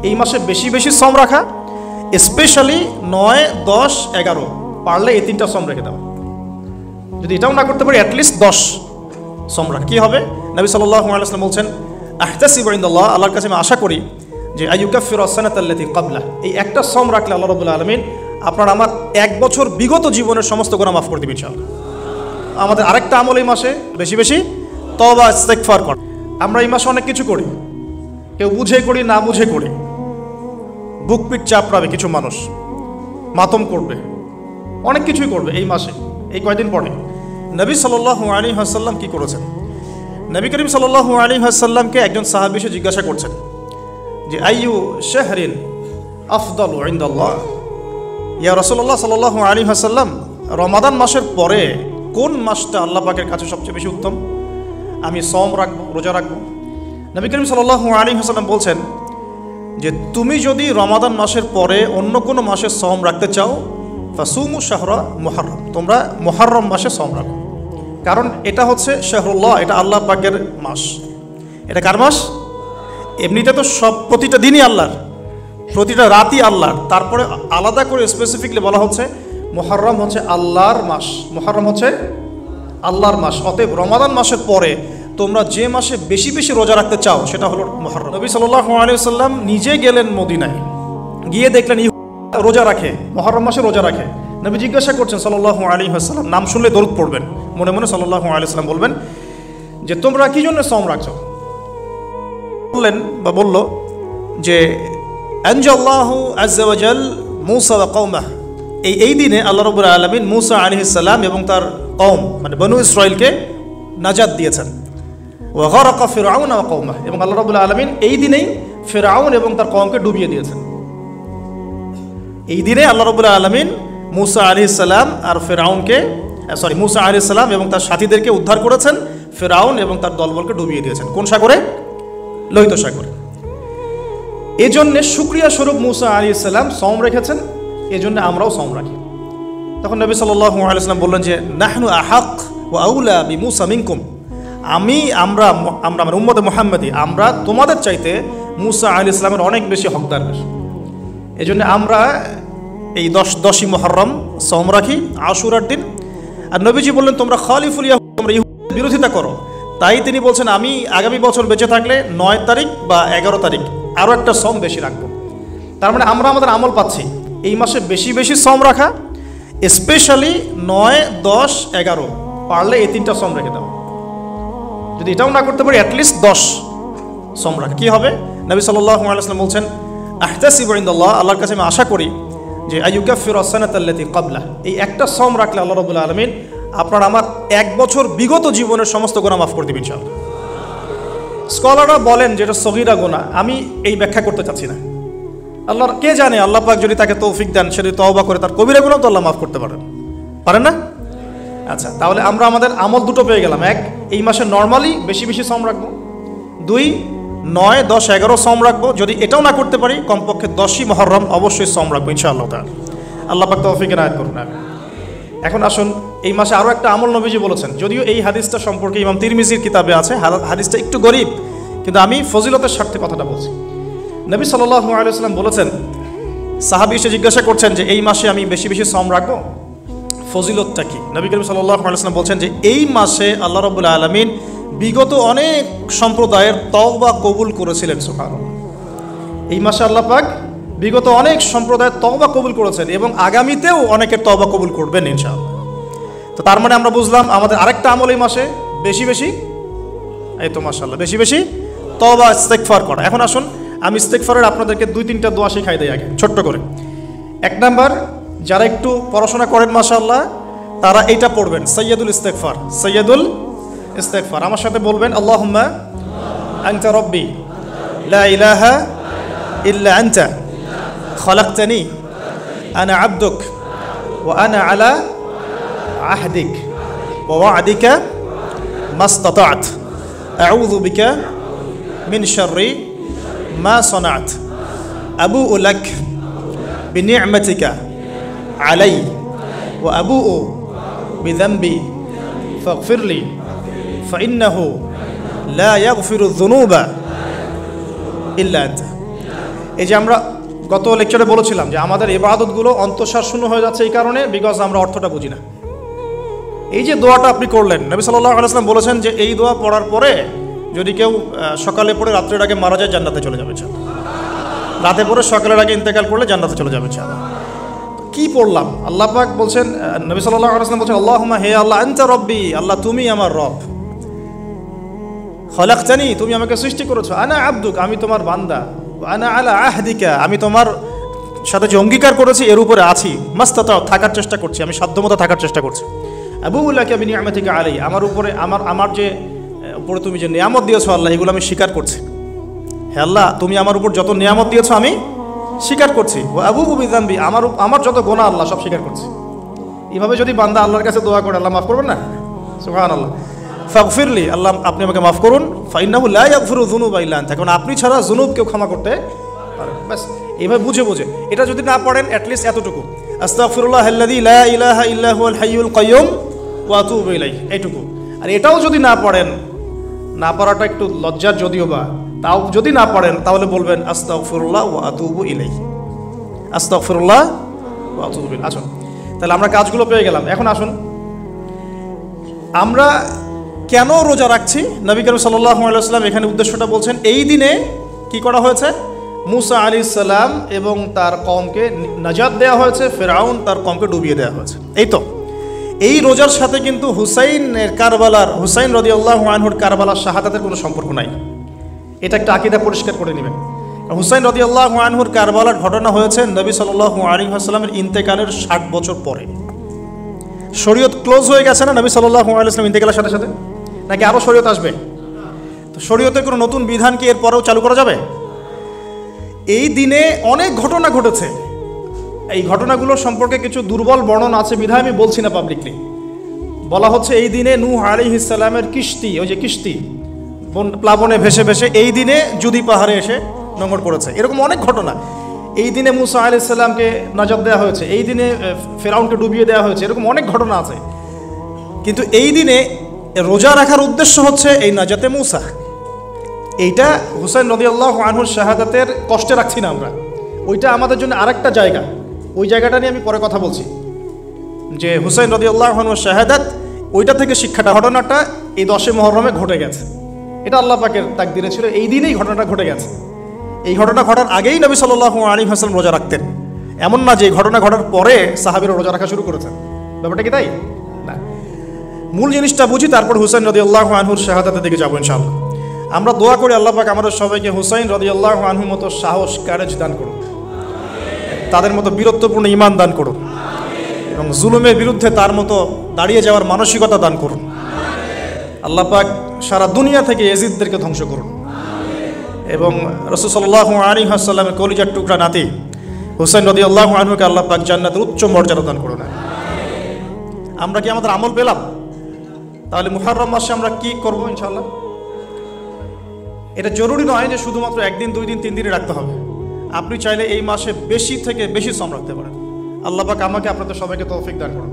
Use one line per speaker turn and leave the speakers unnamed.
এই মাসে বেশি বেশি সম রাখা, স্পেশালি 9, 10, 11 পারলে এই 3টা সম রেখে দাও। যদি এটাও না করতে পারি অ্যাটলিস্ট 10 সম রাখা। কী হবে? নবী সাল্লাল্লাহু আলাইহি ওয়াসাল্লাম বলছেন, আহতাসিবু ইনদাল্লাহ, আল্লাহর কাছে আমি আশা করি যে আইয়ুকাফিরু আস-সানাতাল্লাতী ক্বাবলা, এই একটা সম রাখলে আল্লাহ রাব্বুল আলামিন আপনার আমার 1 বছর বিগত জীবনের সমস্ত গুনাহ মাফ করে দিবেন ইনশাআল্লাহ। আমাদের আরেকটা আমল এই মাসে বেশি বেশি তওবা ইস্তেগফার করা। আমরা এই মাসে অনেক কিছু করি, কেউ বুঝে করি, না বুঝে করি। বুক পিট চাপড়াবে কিছু মানুষ, মাতম করবে, অনেক কিছুই করবে এই মাসে, এই কয়দিন পরে। নবী সাল্লাল্লাহু আলাইহি ওয়াসাল্লাম কি করেছেন? নবী করিম সাল্লাল্লাহু আলাইহি ওয়াসাল্লামকে একজন সাহাবী এসে জিজ্ঞাসা করছেন যে আইয়ু শাহরিন আফদালু ইনদাল্লাহ, ইয়া রাসূলুল্লাহ সাল্লাল্লাহু আলাইহি ওয়াসাল্লাম, রমাদান মাসের পরে কোন মাসটা আল্লাহ পাকের কাছে সবচেয়ে বেশি উত্তম? আমি সওম রাখবো, রোজা রাখবো। নবী করিম সাল্লাল্লাহু আলাইহি ওয়াসাল্লাম বলছেন যে তুমি যদি রমাদান মাসের পরে অন্য কোনো মাসে সওম রাখতে চাও, ফাসুমু শাহরা মুহাররম, তোমরা মুহাররম মাসে সওম রাখো। কারণ এটা হচ্ছে শাহরুল্লাহ, এটা আল্লাহ পাকের মাস। এটা কার মাস? এমনিতে তো সব প্রতিটা দিনই আল্লাহর, প্রতিটা রাতই আল্লাহর, তারপরে আলাদা করে স্পেসিফিকলি বলা হচ্ছে মুহাররম হচ্ছে আল্লাহর মাস, মুহাররম হচ্ছে আল্লাহর মাস। অতএব রমাদান মাসের পরে তোমরা যে মাসে বেশি বেশি রোজা রাখতে চাও সেটা হলো মুহাররম। নবী সাল্লাল্লাহু আলাইহি ওয়াসাল্লাম নিজে গেলেন মদিনায়, গিয়ে দেখলেন রোজা রাখে, মুহাররম মাসে রোজা রাখে। নবী জিজ্ঞাসা করছেন সাল্লাল্লাহু আলাইহি ওয়াসাল্লাম, নাম শুনলে দরুদ পড়বেন, মনে মনে সাল্লাল্লাহু আলাইহি ওয়াসাল্লাম বলবেন যে তোমরা কি জন্য সওম রাখছো? বললেন বা বলল যে আনজাল্লাহু আযজা ওয়া জাল মূসা ওয়া কওমাহ, এই দিনে আল্লাহ রাব্বুল আলামিন মূসা আলাইহিস সালাম এবং তার কওম মানে বনু ইসরাইলকে নাজাত দিয়েছেন। ওয়া গারাকা ফিরআউন ওয়া কওমাহ, এবং আল্লাহ রাব্বুল আলামিন এই দিনেই ফিরআউন এবং তার কওমকে ডুবিয়ে দিয়েছেন। এই দিনে আল্লাহ রাব্বুল আলামিন মূসা আলাইহিস সালাম আর ফিরআউনকে মূসা আলাইহিস সালাম এবং তার সাথীদেরকে উদ্ধার করেছেন, ফিরআউন এবং তার দলবলকে ডুবিয়ে দিয়েছেন। কোন সাগরে? লোহিত সাগরে। এজন্য শুকরিয়া স্বরূপ মূসা আলাইহিস সালাম সওম রেখেছেন, এজন্য আমরাও সওম রাখি। তখন নবী সাল্লাল্লাহু আলাইহি ওয়াসাল্লাম বললেন যে নাহনু আহাক ওয়া আউলা বিমূসা মিনকুম, আমরা মানে উম্মতে মুহাম্মাদি, আমরা তোমাদের চাইতে মূসা আলাইহিস সালামের অনেক বেশি হকদার। এজন্য আমরা এই 10ই মুহররম সওম রাখি, আশুরার দিন। আর নবীজি বললেন তোমরা খালিফুল ইয়াহুদ, তোমরা ইহুদিদের বিরোধিতা করো। তাই তিনি বলছেন আমি আগামী বছর বেঁচে থাকলে 9 তারিখ বা 11 তারিখ আরও একটা সওম বেশি রাখবো। তার মানে আমরা আমাদের আমল পাচ্ছি এই মাসে বেশি বেশি সওম রাখা, স্পেশালি 9, 10, 11 পারলে এই 3টা সওম রেখে দাও। যদি এটাও না করতে পারি অ্যাটলিস্ট 10 সওম রাখা। কী হবে? নবী সাল্লাল্লাহু আলাইহি ওয়াসাল্লাম বলছেন আহতাসিবু ইনদাল্লাহ, আল্লাহর কাছে আমি আশা করি যে আইয়ুকাফিরু আস-সানাতাল্লাতী ক্বাবলা, এই একটা সওম রাখলে আল্লাহ রাব্বুল আলামিন আপনার আমার 1 বছর বিগত জীবনের সমস্ত গুনাহ মাফ করে দিবেন ইনশাআল্লাহ। স্কলাররা বলেন যেটা সগীরা গুনাহ, আমি এই ব্যাখ্যা করতে চাচ্ছি না। আল্লাহর কে জানে, আল্লাহ পাক যদি তাকে তৌফিক দেন, সে যদি তওবা করে তার কবিরা গুনাহ তো আল্লাহ মাফ করতে পারেন না? আচ্ছা, তাহলে আমরা আমাদের আমল দুটো পেয়ে গেলাম। 1, এই মাসে নর্মালি বেশি বেশি সওম রাখবো। 2, 9, 10, 11 সওম রাখবো। যদি এটাও না করতে পারি কমপক্ষে 10ই মুহররম অবশ্যই সওম রাখবো ইনশাআল্লাহ তাআলা। আল্লাহ পাক তৌফিক এনায়েত করুন। এখন আসুন, এই মাসে আরও একটা আমল নবীজি বলেছেন, যদিও এই হাদিসটা সম্পর্কে ইমাম তিরমিজির কিতাবে আছে, হাদিসটা একটু গরীব, কিন্তু আমি ফজিলতের স্বার্থে কথাটা বলছি। নবী সাল্লাল্লাহু আলাইহি ওয়াসাল্লাম বলেছেন, সাহাবী এসে জিজ্ঞাসা করছেন যে এই মাসে আমি বেশি বেশি সওম রাখবো, ফজিলতটা কি? নবী করিম সাল্লাল্লাহু আলাইহি ওয়াসাল্লাম বলছেন যে এই মাসে আল্লাহ রাব্বুল আলামিন বিগত অনেক সম্প্রদায়ের তওবা কবুল করেছিলেন। সুবহানাল্লাহ, এই মাসে আল্লাহ পাক বিগত অনেক সম্প্রদায়ের তওবা কবুল করেছেন এবং আগামীতেও অনেকের তওবা কবুল করবেন ইনশাআল্লাহ। তো তার মানে আমরা বুঝলাম আমাদের আরেকটা আমল এই মাসে বেশি বেশি, এই তো মাশাআল্লাহ, বেশি বেশি তওবা ইস্তেগফার করা। এখন আসুন আমি ইস্তেগফারের আপনাদেরকে 2-3টা দোয়া শিখাই দেই আগে ছোট্ট করে। 1 নাম্বার, যারা একটু পড়াশোনা করেন মাশাআল্লাহ তারা এইটা পড়বেন, সাইয়্যিদুল ইস্তেগফার। আমার সাথে বলবেন আল্লাহুম্মা আনতা রাব্বি লা ইলাহা ইল্লা আনতা খালাকতানি আনা আবদুক ওয়া আনা আলা আহদিক ওয়া ওয়া'দিকা মাসতাতা'ত আউযু বিকা মিন শাররি মা সানা'ত আবু'ু লাক বিনি'মাতিকা আলাই ওয়া আবু'ু বিযানবি ফাগফিরলি ফাইন্নাহু লা ইয়াগফিরু যুনুবা ইল্লা আনতা। এই যে আমরা গত লেকচারে বলেছিলাম যে আমাদের ইবাদতগুলো অন্তঃসার শূন্য হয়ে যাচ্ছে এই কারণে, বিকজ আমরা অর্থটা বুঝি না। এই যে দোয়াটা আপনি করলেন, নবী সাল্লাল্লাহু আলাইহি ওয়াসাল্লাম বলেছেন যে এই দোয়া পড়ার পরে যদি কেউ সকালে পড়ে রাত্রের আগে মারা যায় জান্নাতে চলে যাবে, রাতে পড়ে সকালের আগে ইন্তেকাল করলে জান্নাতে চলে যাবে। কি পড়লাম? আল্লাহ পাক বলছেন, নবী সাল্লাল্লাহু আলাইহি ওয়াসাল্লাম বলছেন, আল্লাহুম্মা হে আল্লাহ, আনতা রব্বি, আল্লাহ তুমি আমার রব, খলাকতানি, তুমি আমাকে সৃষ্টি করেছো, আনা আবদুক, আমি তোমার বান্দা, আনা আলা আহদিকা, আমি তোমার সাথে যে অঙ্গীকার করেছি এর উপরে আছি, মাস্তাতা, থাকার চেষ্টা করছি, আমি সাধ্যমতো থাকার চেষ্টা করছি, আবুউলাকা বিনিআমাতিকা আলাই, আমার উপরে আমার যে উপরে তুমি যে নিয়ামত দিয়েছো আল্লাহ, এগুলো আমি স্বীকার করছি। হে আল্লাহ, তুমি আমার উপর যত নিয়ামত দিয়েছো আমি স্বীকার করছি, ও আবুউ বিযানবি, আমার যত গুনাহ আল্লাহ সব স্বীকার করছি। এইভাবে যদি বান্দা আল্লাহর কাছে দোয়া করে, আল্লাহ মাফ করবেন না? সুবহানাল্লাহ। ফাগফিরলি, আল্লাহ আপনি আমাকে মাফ করুন, ফাইন্নাহু লা ইয়াগফিরু যুনুবা ইল্লা আনতা, কারণ আপনি ছাড়া যুনুব কেউ ক্ষমা করতে পারে। ব্যাস এইভাবে বুঝে বুঝে, এটা যদি না পড়েন অ্যাটলিস্ট এতটুকু, আস্তাগফিরুল্লাহাল্লাযী লা ইলাহা ইল্লা হুয়াল হাইয়ুল কাইয়্যুম ওয়া আতুবু ইলাইহি, এইটুকু। আর এটাও যদি না পড়েন, না পড়াটা একটু লজ্জার যদিও বা, তাও যদি না পড়েন তাহলে বলবেন আস্তাগফিরুল্লাহ ওয়া আতুবু ইলাইহি, আস্তাগফিরুল্লাহ ওয়া আতুবু ইলাইহি। আসুন তাহলে আমরা কাজগুলো পেয়ে গেলাম। এখন আসুন আমরা কেন রোজা রাখছি। নবী করিম সাল্লাল্লাহু আলাইহি ওয়াসাল্লাম এখানে উদ্দেশ্যটা বলছেন। এই দিনে কি করা হয়েছে? মুসা আলাইহিস সালাম এবং তার কওমকে নাজাত দেওয়া হয়েছে, ফিরআউন তার কওমকে ডুবিয়ে দেওয়া হয়েছে। এই তো এই রোজার সাথে কিন্তু হুসাইন রাদিয়াল্লাহু আনহুর কারবালার শাহাদাতের কোনো সম্পর্ক নাই। এটা একটা আকীদা পরিষ্কার করে নেবেন। হুসাইন রাদিয়াল্লাহু আনহুর কারবালার ঘটনা হয়েছে নবী সাল্লাল্লাহু আলাইহি ওয়াসাল্লামের ইন্তেকালের 60 বছর পরে। শরীয়ত ক্লোজ হয়ে গেছে না নবী সাল্লাল্লাহু আলাইহি ওয়াসাল্লাম ইন্তেকালের সাথে সাথে, নাকি আরও শরীয়ত আসবে? তো শরীয়তের কোনো নতুন বিধান কি এর পরেও চালু করা যাবে? এই দিনে অনেক ঘটনা ঘটেছে। এই ঘটনাগুলোর সম্পর্কে কিছু দুর্বল বর্ণনা আছে বিধায় আমি বলছি না পাবলিকলি। বলা হচ্ছে এই দিনে নূহ আলাইহিস সালামের কিস্তি, ওই যে কিস্তি প্লাবনে ভেসে ভেসে এই দিনে জুদি পাহাড়ে এসে নোঙর পড়েছে। এরকম অনেক ঘটনা। এই দিনে মুসা আলাইহিস সালামকে নাজাত দেওয়া হয়েছে, এই দিনে ফেরাউনকে ডুবিয়ে দেওয়া হয়েছে, এরকম অনেক ঘটনা আছে। কিন্তু এই দিনে রোজা রাখার উদ্দেশ্য হচ্ছে এই নাজাতে মুসা। এইটা হুসাইন রাদিয়াল্লাহু আনহুর শাহাদাতের কষ্টে রাখছি না আমরা, ওইটা আমাদের জন্য আরেকটা জায়গা। ওই জায়গাটা নিয়ে আমি পরে কথা বলছি, যে হুসাইন রাদিয়াল্লাহু আনহুর শাহাদাত, ওইটা থেকে শিক্ষাটা, ঘটনাটা এই 10 মুহররমে ঘটে গেছে। এটা আল্লাহ পাকের তাকদিরে ছিল, এই দিনেই ঘটনাটা ঘটে গেছে। এই ঘটনা ঘটার আগেই নবী সাল্লাল্লাহু আলাইহি ওয়াসাল্লাম রোজা রাখতেন। এমন না যে ঘটনা ঘটার পরে সাহাবীরা রোজা রাখা শুরু করেছেন, ব্যাপারটা কি তাই না? মূল জিনিসটা বুঝি, তারপর হুসাইন রাদিয়াল্লাহু আনহুর শাহাদাতের দিকে যাবো ইনশাআল্লাহ। আমরা দোয়া করি আল্লাহ পাক আমাদের সবাইকে হুসাইন রাদিয়াল্লাহু আনহুর মতো সাহস, কারেজ দান করুন, তাদের মতো বীরত্বপূর্ণ ঈমান দান করুন, এবং জুলুমের বিরুদ্ধে তার মতো দাঁড়িয়ে যাওয়ার মানসিকতা দান করুন। আল্লাহ পাক সারা দুনিয়া থেকে ইয়াজিদদেরকে ধ্বংস করুন, এবং রাসূল সাল্লাল্লাহু আলাইহি ওয়াসাল্লামের কলিজার টুকরা নাতি হুসাইন রাদিয়াল্লাহু আনহুকে আল্লাহ পাক জান্নাতের উচ্চ মর্যাদা দান করুন। আমরা কি আমাদের আমল পেলাম? তাহলে মুহররম মাসে আমরা কি করব ইনশাআল্লাহ? এটা জরুরি নয় যে শুধুমাত্র 1 দিন 2 দিন 3 দিনে রাখতে হবে। আপনি চাইলে এই মাসে বেশি থেকে বেশি শ্রম রাখতে পারেন। আল্লাহ পাক আমাকে আপনাদের সবাইকে তৌফিক দান করুন।